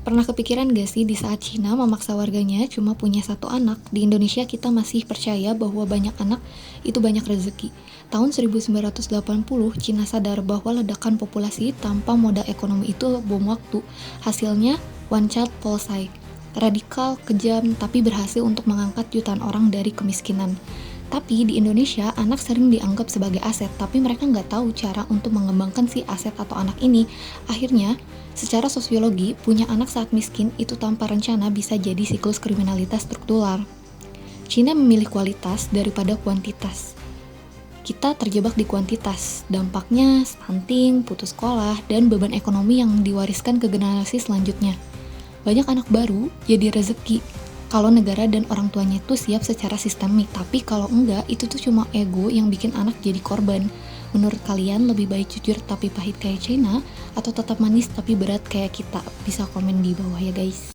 Pernah kepikiran gak sih di saat Cina memaksa warganya cuma punya satu anak, di Indonesia kita masih percaya bahwa banyak anak itu banyak rezeki. Tahun 1980, Cina sadar bahwa ledakan populasi tanpa modal ekonomi itu bom waktu. Hasilnya, one child policy. Radikal, kejam, tapi berhasil untuk mengangkat jutaan orang dari kemiskinan. Tapi di Indonesia, anak sering dianggap sebagai aset, tapi mereka nggak tahu cara untuk mengembangkan si aset atau anak ini. Akhirnya, secara sosiologi, punya anak saat miskin itu tanpa rencana bisa jadi siklus kriminalitas struktural. Cina memilih kualitas daripada kuantitas. Kita terjebak di kuantitas, dampaknya stunting, putus sekolah, dan beban ekonomi yang diwariskan ke generasi selanjutnya. Banyak anak baru jadi rezeki kalau negara dan orang tuanya itu siap secara sistemik, tapi kalau enggak, itu tuh cuma ego yang bikin anak jadi korban. Menurut kalian lebih baik jujur tapi pahit kayak China, atau tetap manis tapi berat kayak kita? Bisa komen di bawah ya guys.